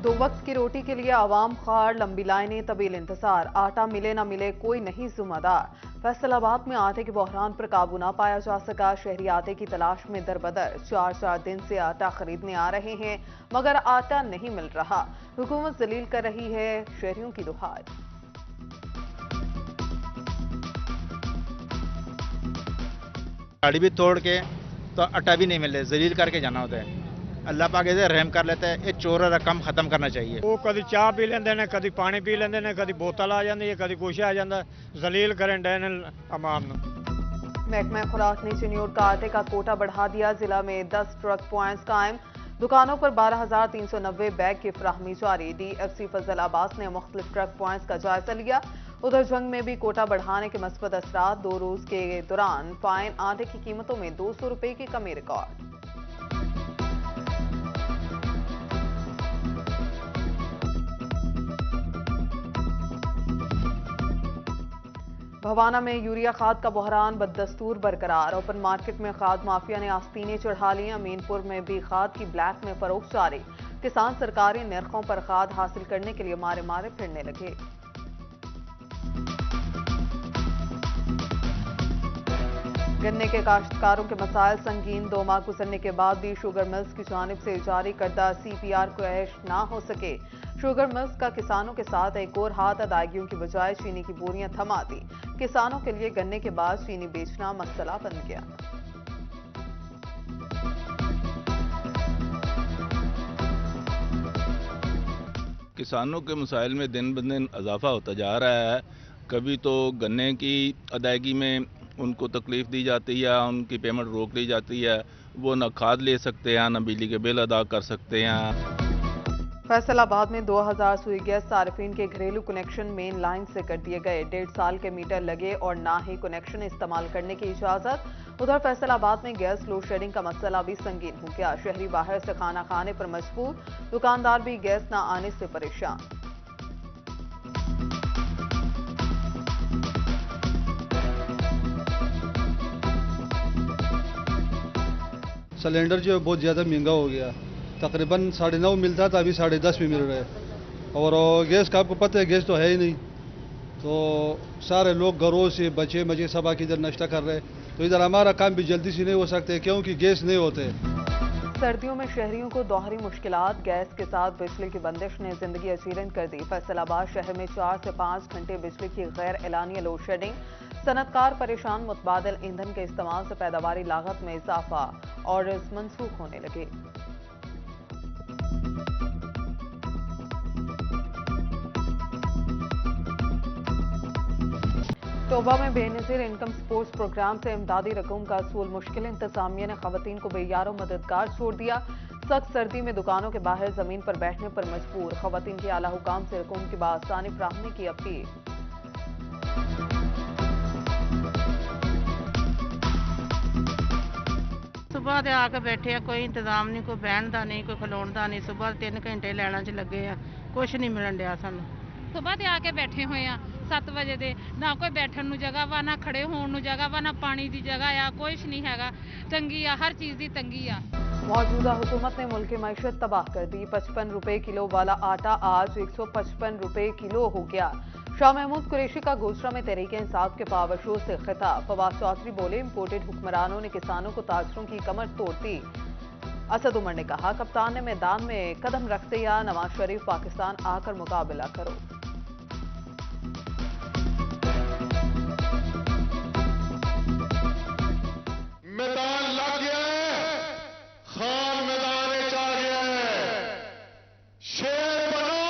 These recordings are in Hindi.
दो वक्त की रोटी के लिए आवाम खार, लंबी लाइनें, तवील इंतजार। आटा मिले ना मिले कोई नहीं जिम्मेदार। फैसलाबाद में आटे के बहरान पर काबू ना पाया जा सका। शहरी आटे की तलाश में दरबदर। 4 दिन से आटा खरीदने आ रहे हैं मगर आटा नहीं मिल रहा। हुकूमत जलील कर रही है शहरियों की दुहाई। गाड़ी भी तोड़ के तो आटा भी नहीं मिले, जलील करके जाना होता है। अल्लाह पाक इसे रहम कर लेता है। ये चोर रकम खत्म करना चाहिए। वो कभी चाह पी लेंदे ने, कभी पानी पी लेंदे ने, कभी बोतल आ जाती है, कभी कुछ आ जाता। जलील करें डे ने अवाम नूं। महकमा खुराक ने चिन्योर का आटे का कोटा बढ़ा दिया। जिला में 10 ट्रक पॉइंट्स कायम। दुकानों पर 12,390 बैग की फराहमी जारी। डीएफसी फजल अब्बास ने मुख्तलिफ ट्रक पॉइंट्स का जायजा लिया। उधर जंग में भी कोटा बढ़ाने के मस्बत असरात। 2 रोज के दौरान फाइन आटे की कीमतों में 200 रुपए की कमी रिकॉर्ड। भवाना में यूरिया खाद का बहरान बददस्तूर बरकरार। ओपन मार्केट में खाद माफिया ने आस्तीनें चढ़ा ली। अमीनपुर में भी खाद की ब्लैक में फरोख्त जारी। किसान सरकारी निर्खों पर खाद हासिल करने के लिए मारे मारे फिरने लगे। गन्ने के काश्तकारों के मसाइल संगीन। 2 माह गुजरने के बाद भी शुगर मिल्स की जानिब से जारी करदा सीपीआर कैश ना हो सके। शुगर मिल्स का किसानों के साथ एक और हाथ। अदायगियों की बजाय चीनी की बोरियां थमा दी। किसानों के लिए गन्ने के बाद चीनी बेचना मसला बन गया। किसानों के मसाइल में दिन ब दिन इजाफा होता जा रहा है। कभी तो गन्ने की अदायगी में उनको तकलीफ दी जाती है, उनकी पेमेंट रोक ली जाती है। वो न खाद ले सकते हैं, न बिजली के बिल अदा कर सकते हैं। फैसलाबाद में 2000 सुई गैस सार्फिन के घरेलू कनेक्शन मेन लाइन से कर दिए गए। 1.5 साल के मीटर लगे और ना ही कनेक्शन इस्तेमाल करने की इजाजत। उधर फैसलाबाद में गैस लोड शेडिंग का मसला भी संगीन हो गया। शहरी बाहर से खाना खाने पर मजबूर। दुकानदार भी गैस न आने से परेशान। सिलेंडर जो है बहुत ज़्यादा महंगा हो गया। तकरीबन 9.5 मिलता था, अभी 10.5 में मिल रहा है। और गैस का आपको पता है, गैस तो है ही नहीं। तो सारे लोग घरों से बचे मचे सब आके इधर नाश्ता कर रहे हैं। तो इधर हमारा काम भी जल्दी से नहीं हो सकते क्योंकि गैस नहीं होते। सर्दियों में शहरियों को दोहरी मुश्किलात। गैस के साथ बिजली की बंदिश ने जिंदगी अजीरन कर दी। फैसलाबाद शहर में 4 से 5 घंटे बिजली की गैर एलानिया लोड शेडिंग। सनतकार परेशान। मुतबादिल ईंधन के इस्तेमाल से पैदावारी लागत में इजाफा और मनसूख होने लगे। टोबा में बेनजीर इनकम सपोर्ट्स प्रोग्राम से इमदादी रकूम का असूल मुश्किल। इंतजामिया ने खवातीन को बेयारो मददगार छोड़ दिया। सख्त सर्दी में दुकानों के बाहर जमीन पर बैठने पर मजबूर। खवातीन की आला हुकाम से रकूम की बासानी फराहमी की अपील। सुबह दे आके बैठे कोई इंतजाम नहीं, कोई बहन का नहीं, कोई खलोण का नहीं। सुबह 3 घंटे लैना च लगे आ, कुछ नहीं मिलन दिया सानू। सुबह दे आके बैठे हुए आ 7 वजे दे। ना कोई बैठन नू जगह वा, ना खड़े होण नू जगह वा, ना पानी दी जगह आ। कुछ नहीं हैगा। तंगी आ, हर चीज दी तंगी आ। मौजूदा हुकूमत ने मुल्क की मईशत तबाह कर दी। 55 रुपए किलो वाला आटा आज 155 रुपए किलो हो गया। शाह महमूद कुरैशी का गोशरा में तहरीक इंसाफ के पावर शो से खिताब। फवाद चौधरी बोले, इम्पोर्टेड हुक्मरानों ने किसानों को ताजरों की कमर तोड़ दी। असद उमर ने कहा, कप्तान ने मैदान में कदम रखते या नवाज शरीफ पाकिस्तान आकर मुकाबला करो। मैदान लग गया है, खान मैदान आ गया है। शेर बनो,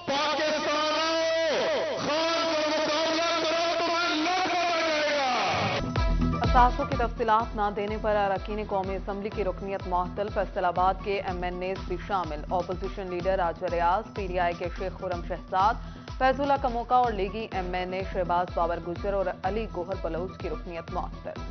पाकिस्तान आओ, खान का मुकाबला करो, तुम्हें लड़का जाएगा। असासों की तफसीलात न देने पर अरकान कौमी असम्बली की रुकनीत मुअत्तल। फैसलाबाद के MNAs भी शामिल। ऑपोजिशन लीडर राजा रियाज, PDI के शेख खुरम शहजाद, फैजुल्ला कमोका और लीगी MNA शहबाज बाबर गुजर और अली गोहर बलोच की रुकनीत मुअत्तल।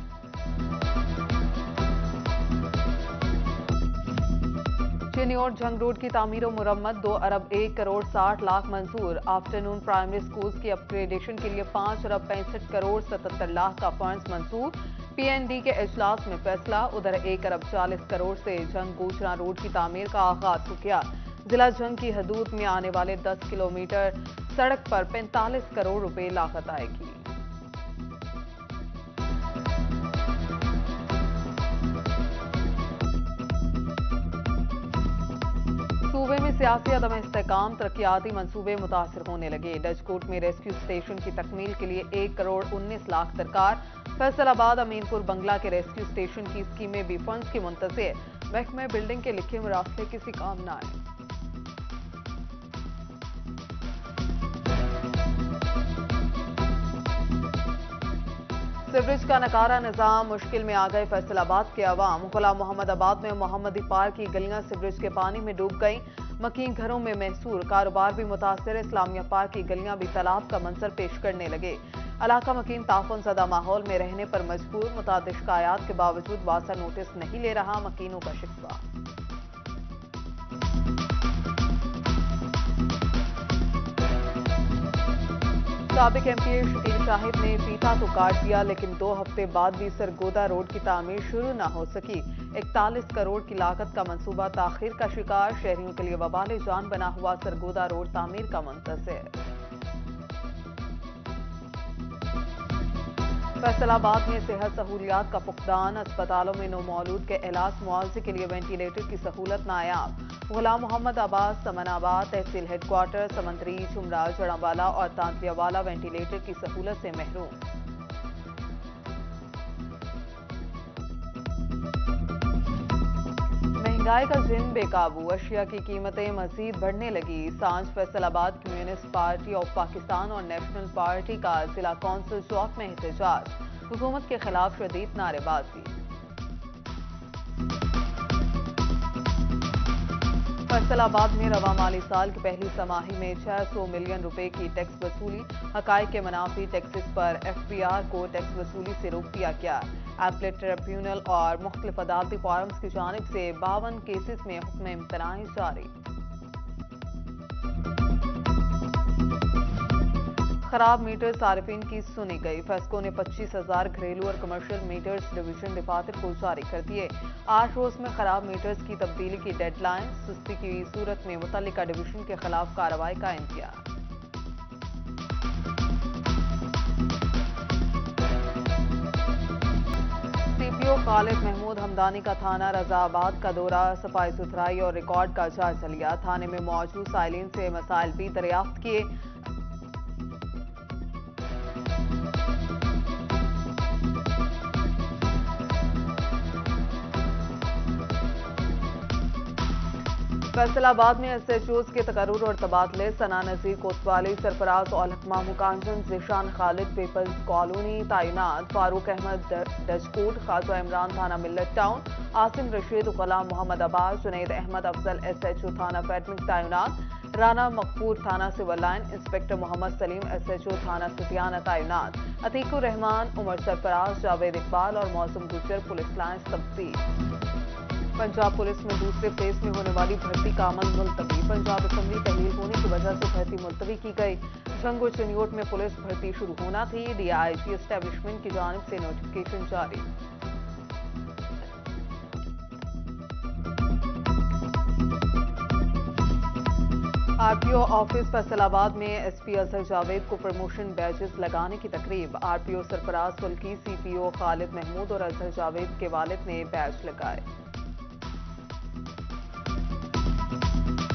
चिन्योर जंग रोड की तामीर और मुरम्मत 2 अरब 1 करोड़ 60 लाख मंजूर। आफ्टरनून प्राइमरी स्कूल्स की अपग्रेडेशन के लिए 5 अरब 65 करोड़ 77 लाख का फंड्स मंजूर। PND के इजलास में फैसला। उधर 1 अरब 40 करोड़ से जंग गोचरा रोड की तामीर का आगाज हो गया। जिला जंग की हदूद में आने वाले 10 किलोमीटर सड़क पर 45 करोड़ रुपए लागत आएगी। सूबे में सियासी अदम इस्तेकाम, तरक्याती मंसूबे मुतासिर होने लगे। डचकोट में रेस्क्यू स्टेशन की तकमील के लिए 1 करोड़ 19 लाख दरकार। फैसलाबाद अमीनपुर बंगला के रेस्क्यू स्टेशन की स्कीमें भी फंड्स की मुंतज़िर। महकमे बिल्डिंग के लिखे मरासले किसी काम न आए। सीवरेज का नकारा निजाम मुश्किल में आ गए फैसलाबाद के अवाम। गुलाम मोहम्मद आबाद में मोहम्मदी पार की गलियां सीवरेज के पानी में डूब गईं। मकीन घरों में महसूर, कारोबार भी मुतासर। इस्लामिया पार की गलियां भी तालाब का मंजर पेश करने लगे। इलाका मकीन ताफुन ज़दा माहौल में रहने पर मजबूर। मुतादिद शिकायत के बावजूद वासा नोटिस नहीं ले रहा मकीनों का शिकवा। साबिक एमपी शकील शाहिद ने फीता तो काट दिया, लेकिन 2 हफ्ते बाद भी सरगोदा रोड की तामीर शुरू न हो सकी। 41 करोड़ की लागत का मंसूबा ताखीर का शिकार। शहरियों के लिए वबाल जान बना हुआ सरगोदा रोड तामीर का मुंतज़िर। फैसलाबाद में सेहत सहूलियात का फुकदान। अस्पतालों में नौमौलूद के इलाज मुआवजे के लिए वेंटिलेटर की सहूलत नायाब। गुलाम मोहम्मद आबाद, समनाबाद तहसील हेडक्वार्टर, समंदरी, झुमरा, जड़ावाला और तांतलियावाला वेंटिलेटर की सहूलत से महरूम। महंगाई का जिन बेकाबू, अशिया की कीमतें मजीद बढ़ने लगी। सांझ Faisalabad communist party of Pakistan और नेशनल पार्टी का जिला कौंसिल चौक में एहतजाज। हुकूमत के खिलाफ शदीद नारेबाजी। फैसलाबाद में रवा माली साल की पहली समाही में 600 मिलियन रुपए की टैक्स वसूली। हकाइक के मनाफी टैक्सेस पर FPR को टैक्स वसूली से रोक दिया गया। एपलेट ट्रिब्यूनल और मुख्तलिफ अदालती फॉरम्स की जानिब से 52 केसेस में हुक्म इम्तनाई जारी। खराब मीटर सारिफिन की सुनी गई। फेस्को ने 25,000 घरेलू और कमर्शियल मीटर्स डिवीजन दफातर को जारी कर दिए। 8 रोज में खराब मीटर्स की तब्दीली की डेडलाइन। सुस्ती की सूरत में मुतल्लिका डिवीजन के खिलाफ कार्रवाई कायम किया। CPO खालिद महमूद हमदानी का थाना रजाबाद का दौरा। सफाई सुथराई और रिकॉर्ड का जायजा लिया। थाने में मौजूद साइलिन से मसाइल भी दरियाफ्त किए। फैसलाबाद में SHOs के तकर्रुर और तबादले। सना नजीर कोतवाली, सरफराज और हकमा मुकांजन, जिशान खालिद पीपल्स कॉलोनी तैनात। फारूक अहमद डचकोट, ख्वाजा इमरान थाना मिल्लत टाउन। आसिम रशीद गुलाम मोहम्मद अब्बास, जुनैद अहमद अफजल SHO थाना फैटमिक तैनात। राना मकबूर थाना civil line. Inspector Mohammad Saleem SHO थाना सतियाना तैनात। अतीकुर रहमान, उमर सरफराज, जावेद इकबाल और मौसम गुजर पुलिस लाइन तब्दील। पंजाब पुलिस में दूसरे फेज में होने वाली भर्ती का अमल मुलतवी। पंजाब असेंबली तहलील होने की वजह से भर्ती मुलतवी की गई। जंगो चिन्योट में पुलिस भर्ती शुरू होना थी। DIG एस्टेब्लिशमेंट की जानिब से नोटिफिकेशन जारी। RPO ऑफिस फैसलाबाद में SP अजहर जावेद को प्रमोशन बैजेस लगाने की तकरीब। RPO सरफराज सुल्की, CPO खालिद महमूद और अजहर जावेद के वालिद ने बैज लगाए।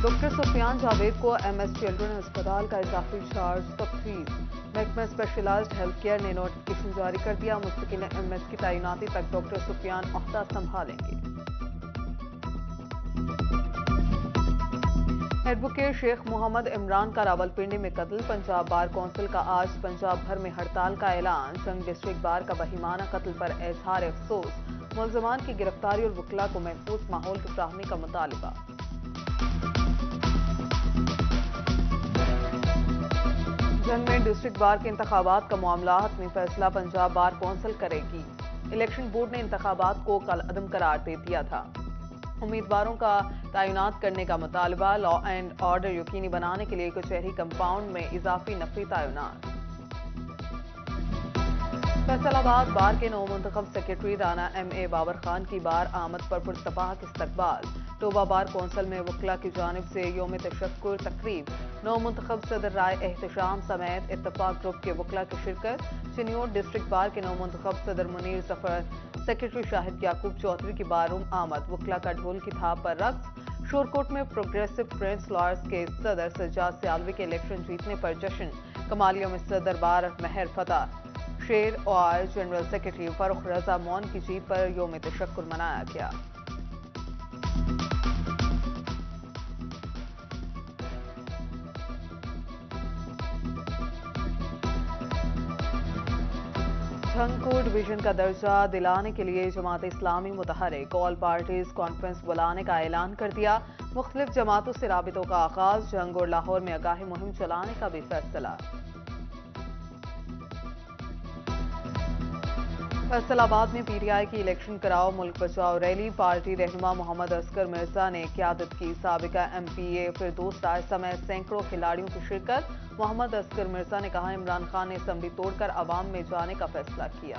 डॉक्टर सुफियान जावेद को MS चिल्ड्रन अस्पताल का इजाफी चार्ज तफवीज। महकमा स्पेशलाइज्ड हेल्थ केयर ने नोटिफिकेशन जारी कर दिया। मुस्तकिल MS की तैनाती तक डॉक्टर सुफियान ओहदा संभालेंगे। एडवोकेट शेख मोहम्मद इमरान का रावलपिंडी में कत्ल। पंजाब बार कौंसिल का आज पंजाब भर में हड़ताल का ऐलान। संघ डिस्ट्रिक्ट बार का बहिमाना कत्ल पर इजहार अफसोस। मुलजमान की गिरफ्तारी और वकला को महफूज माहौल की फराहमी का मुतालिबा। जंग में डिस्ट्रिक्ट बार के इंतखाबात का मामला में फैसला पंजाब बार कौंसिल करेगी। इलेक्शन बोर्ड ने इंतखाबात को कल अदम करार दे दिया था। उम्मीदवारों का तैनात करने का मुतालबा। लॉ एंड ऑर्डर यकीनी बनाने के लिए कचहरी कंपाउंड में इजाफी नफरी तैनात। फैसलाबाद बार के नौमुंतखब सेक्रेटरी राना M.A. बाबर खान की बार आमद पर पुरतपाक इस्तकबाल। टोबा बार कौंसिल में वकला की जानिब से योम तशक्कुर तकरीब। नौमुंतखब सदर राय एहतशाम समेत इत्तफाक ग्रुप के वकला की शिरकत। चिन्योट डिस्ट्रिक्ट बार के नौमुंतखब सदर मुनीर जफर, सेक्रेटरी शाहिद याकूब चौधरी की बारूम आमद। वकला का ढोल की थाप पर रक्स। शोरकोट में प्रोग्रेसिव प्रिंस लॉयर्स के सदर सज्जाद सियालवी के इलेक्शन जीतने पर जश्न। कमालिया में सदर बार महर फतह शेर और जनरल सेक्रेटरी फरुख रजा मौन की जीत पर योम तशक्कुर मनाया गया। झंग को डिवीजन का दर्जा दिलाने के लिए Jamaat Islami मुतहरिक all parties conference बुलाने का ऐलान कर दिया। मुख्तलिफ जमातों से राबितों का आगाज। झंग और लाहौर में आगाही मुहिम चलाने का भी फैसला। फैसलाबाद में PTI की इलेक्शन कराओ मुल्क बचाओ रैली। पार्टी रहनुमा मोहम्मद असगर मिर्जा ने क़यादत की। साबिका MPA फिरदौस राय समेत सैकड़ों खिलाड़ियों की शिरकत। मोहम्मद असगर मिर्जा ने कहा, इमरान खान ने असम्बली तोड़कर अवाम में जाने का फैसला किया।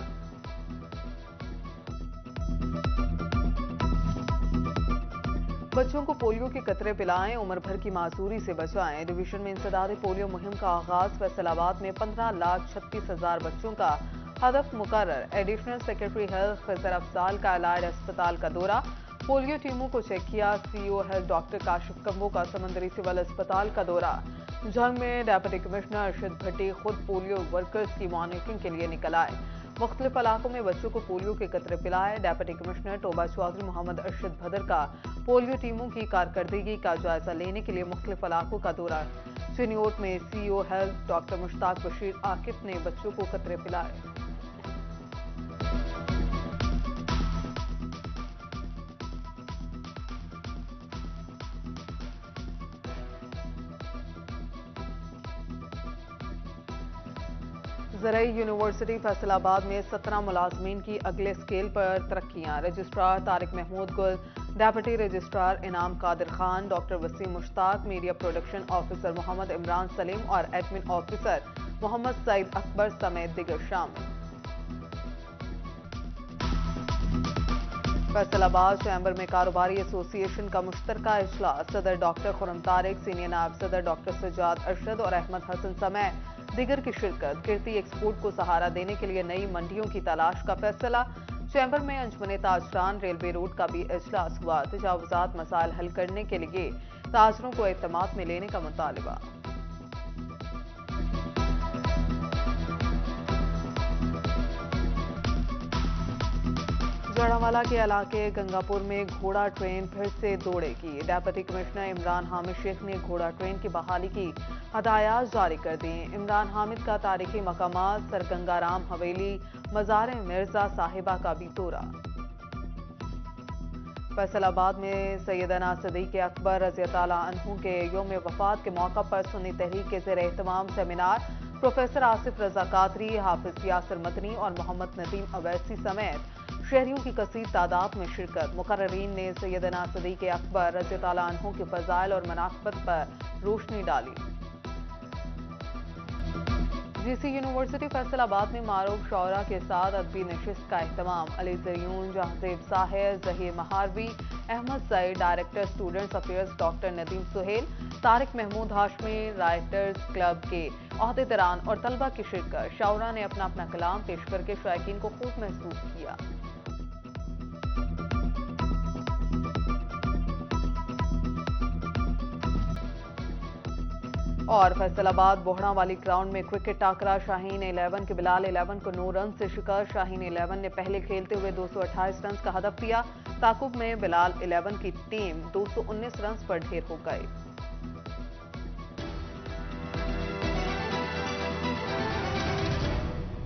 बच्चों को पोलियो के कतरे पिलाएं, उम्र भर की माजूरी से बचाएं। डिवीजन में इंसदाद पोलियो मुहिम का आगाज। फैसलाबाद में 15,36,000 बच्चों का हदफ मुकर्रर। एडिशनल सेक्रेटरी हेल्थ खजर अफजाल का अलाइड अस्पताल का दौरा। पोलियो टीमों को चेक किया। CEO health doctor Kashif combo का समंदरी सिविल अस्पताल का दौरा। झंग में डेप्यूटी कमिश्नर अरशद भट्टी खुद पोलियो वर्कर्स की मॉनिटरिंग के लिए निकल आए। मुख्तलिफ इलाकों में बच्चों को पोलियो के कतरे पिलाए। डेप्यूटी कमिश्नर टोबा चौधरी मोहम्मद अरशद भदर का पोलियो टीमों की कारकर्दगी का जायजा लेने के लिए मुख्तलिफ इलाकों का दौरा। चिन्योट में CEO health doctor Mushtaq Bashir Akif ने बच्चों को कतरे पिलाए। ज़रई यूनिवर्सिटी फैसलाबाद में 17 मुलाजमीन की अगले स्केल पर तरक्कियां। रजिस्ट्रार तारिक महमूद गुल, deputy registrar Inam Qadir Khan, doctor Waseem Mushtaq, media production officer Mohammad Imran Saleem और एडमिन ऑफिसर मोहम्मद सईद अकबर समेत दिगर शामिल। फैसलाबाद चैम्बर में कारोबारी एसोसिएशन का मुश्तरका इजलास। सदर डॉक्टर खुरम तारिक, सीनियर नायब सदर डॉक्टर सज्जाद अरशद और अहमद हसन समेत दिगर की शिरकत। गिरती एक्सपोर्ट को सहारा देने के लिए नई मंडियों की तलाश का फैसला। चैम्बर में अंजुमन ताजरान रेलवे रोड का भी इजलास हुआ। तजावुजात मसाइल हल करने के लिए ताजरों को एतमाद में लेने का मुतालिबा। जड़ावाला के इलाके गंगापुर में घोड़ा ट्रेन फिर से दौड़ेगी। डेप्यूटी कमिश्नर इमरान हामिद शेख ने घोड़ा ट्रेन की बहाली की हदायत जारी कर दी। इमरान हामिद का तारीखी मकामात सरगंगाराम हवेली, मज़ार मिर्जा साहिबा का भी दौरा। फैसलाबाद में सैयदना सिद्दीक़ अकबर रज़ियल्लाहु अन्हु के यौम वफात के मौका पर सुन्नी तहरीक के ज़ेर एहतमाम सेमिनार। प्रोफेसर आसिफ रजा कादरी, हाफिज यासिर मदनी और मोहम्मद नदीम अवैसी समेत शहरियों की कसीर तादाद में शिरकत। मुकर्ररीन ने सैयदना सिद्दीक़ अकबर रज़ियल्लाहु अन्हु के फ़ज़ाइल और मनाक़िबत पर रोशनी डाली। GC यूनिवर्सिटी फैसलाबाद में मारूफ शौरा के साथ अदबी नशिस्त का एहतमाम। Ali Zaryoon, Jahanzeb Sahir, Zaheer Maharvi, Ahmed Saeed, director students affairs doctor Nadeem Suhail, Tariq Mahmood Hashmi, writers club के अहदेदारान और तलबा की शिरकत। शौरा ने अपना अपना कलाम पेश करके शायकीन को खूब महसूस किया। और फैसलाबाद बोहड़ावाली ग्राउंड में क्रिकेट टाकरा। शाहीन 11 के बिलाल 11 को 9 रन से शिकस्त। शाहीन 11 ने पहले खेलते हुए 228 रन का हदफ दिया। ताकुब में बिलाल 11 की टीम 219 रन पर ढेर हो गई।